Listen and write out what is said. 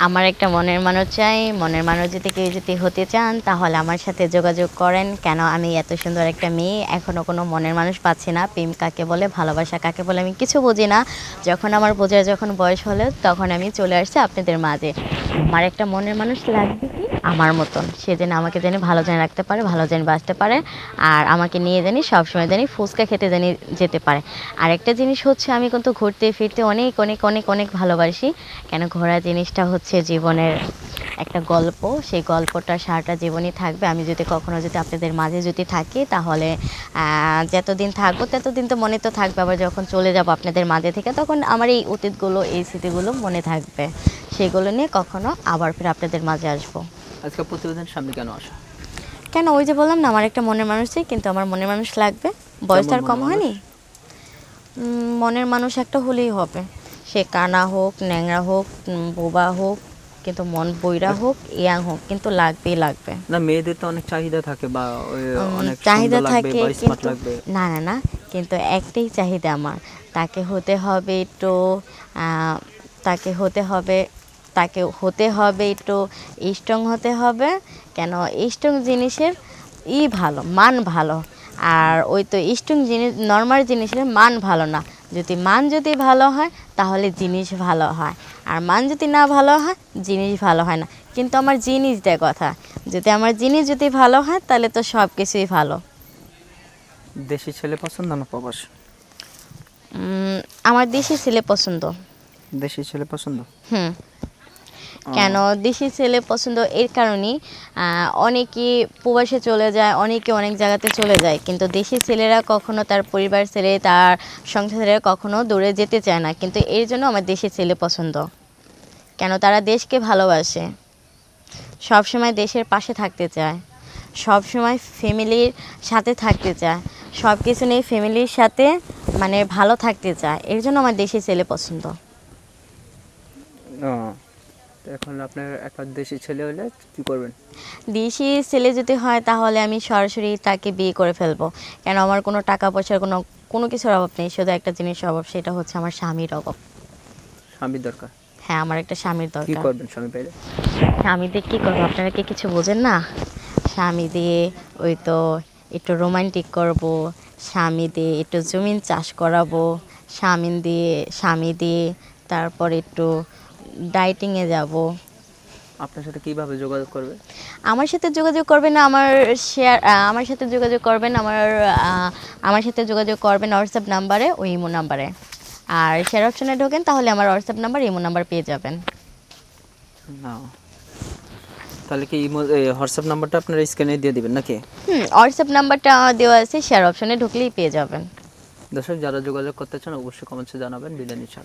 আমার একটা মনের মানুষ চাই। মনের মানুষ যদি কেউ যদি হতে চান তাহলে আমার সাথে যোগাযোগ করেন। কেন আমি এত সুন্দর একটা মেয়ে এখনও কোনো মনের মানুষ পাচ্ছি না। প্রেম কাকে বলে, ভালোবাসা কাকে বলে আমি কিছু বুঝি না। যখন আমার বোঝার যখন বয়স হলো তখন আমি চলে আসছি আপনাদের মাঝে। আমার একটা মনের মানুষ লাগবে কি আমার মতন, সে যেন আমাকে জানি ভালো জানি রাখতে পারে, ভালো জানি বাঁচতে পারে, আর আমাকে নিয়ে জানি সবসময় জানি ফুচকা খেতে জানি যেতে পারে। আর একটা জিনিস হচ্ছে আমি কিন্তু ঘুরতে ফিরতে অনেক অনেক অনেক অনেক ভালোবাসি। কেন ঘোরা জিনিসটা হচ্ছে জীবনের একটা গল্প, সেই গল্পটা সারাটা জীবনই থাকবে। আমি যদি কখনো যদি আপনাদের মাঝে যদি থাকি তাহলে যতদিন থাকবো ততদিন তো মনে তো থাকবে, আবার যখন চলে যাব আপনাদের মাঝে থেকে তখন আমার এই অতীতগুলো এই স্মৃতিগুলো মনে থাকবে, সেগুলো নিয়ে কখনো আবার ফিরে আপনাদের মাঝে আসবো। আজকে প্রতিবেদন সামনে কেন আসা? কেন ওই যে বললাম না আমার একটা মনের মানুষ চাই, কিন্তু আমার মনের মানুষ লাগবে। বয়স তো আর কম হয়নি। মনের মানুষ একটা হলেই হবে, সে কানা হোক, ন্যাংরা হোক, বোবা হোক, কিন্তু মন বইরা হোক, ইয়াং হোক, কিন্তু লাগবেই লাগবে। না, মেয়েদের তো অনেক চাহিদা থাকে বা অনেক চাহিদা সুন্দর লাগবে থাকে বা স্মার্ট কিন্তু লাগবে। না না না, কিন্তু একটাই চাহিদা আমার, তাকে হতে হবে একটু তাকে হতে হবে তাকে হতে হবে একটু স্ট্রং হতে হবে। কেন স্ট্রং জিনিসের ভালো, মান ভালো। আর ওই তো স্ট্রং জিনিস নর্মাল জিনিসের মান ভালো না। যদি মান যদি ভালো হয় তাহলে জিনিস ভালো হয়, আর মান যদি না ভালো হয় জিনিস ভালো হয় না। কিন্তু আমার জিনিস দেয় কথা, যদি আমার জিনিস যদি ভালো হয় তাহলে তো সব কিছুই ভালো। দেশি ছেলে পছন্দ না প্রবাসী? আমার দেশি ছেলে পছন্দ। দেশি ছেলে পছন্দ। হুম। কেন দেশি ছেলে পছন্দ এর কারণেই, অনেকে প্রবাসে চলে যায়, অনেকে অনেক জায়গাতে চলে যায়, কিন্তু দেশি ছেলেরা কখনো তার পরিবার ছেড়ে তার সংসারে কখনো দূরে যেতে চায় না, কিন্তু এর জন্য আমার দেশি ছেলে পছন্দ। কেন তারা দেশকে ভালোবাসে, সব সময় দেশের পাশে থাকতে চায়, সব সময় ফ্যামিলির সাথে থাকতে চায়, সব কিছু নিয়ে ফ্যামিলির সাথে মানে ভালো থাকতে চায়, এর জন্য আমার দেশি ছেলে পছন্দ। তো এখন আপনার একটা দেশি ছেলে হলে কি করবেন? দেশি ছেলে যদি হয় তাহলে আমি সরাসরি তাকে বিয়ে করে ফেলবো। কেন আমার কোনো টাকা পয়সার কোনো কোনো কিছুর অভাব নেই, শুধু একটা জিনিসের অভাব, সেটা হচ্ছে আমার স্বামীর অভাব। স্বামীর দরকার? হ্যাঁ, আমার একটা স্বামীর কি দরকার। করবেন স্বামী পেলে? স্বামী দিয়ে কী করবো, আপনারা কি কিছু বোঝেন না? স্বামী দিয়ে ওই তো একটু রোমান্টিক করব, স্বামী দিয়ে একটু জমিন চাষ করাবো, স্বামী দিয়ে তারপর একটু ডাইটিংয়ে যাব। আপনার সাথে কিভাবে যোগাযোগ করবে? আমার সাথে যোগাযোগ করবেন আমার সাথে যোগাযোগ করবেন আমার সাথে যোগাযোগ করবেন হোয়াটসঅ্যাপ নাম্বারে, ওই ইমো নাম্বারে। আর শেয়ার অপশনে ঢোকেন তাহলে আমার হোয়াটসঅ্যাপ নাম্বার ইমো নাম্বার পেয়ে যাবেন। না, তাহলে কি হোয়াটসঅ্যাপ নাম্বারটা আপনার স্ক্রিনে দিয়ে দিবেন নাকি? হোয়াটসঅ্যাপ নাম্বারটা দেওয়া আছে, শেয়ার অপশনে ঢুকলেই পেয়ে যাবেন। দর্শক যারা যোগাযোগ করতে চান অবশ্যই কমেন্টসে জানাবেন। বিদায় নিচ্ছি।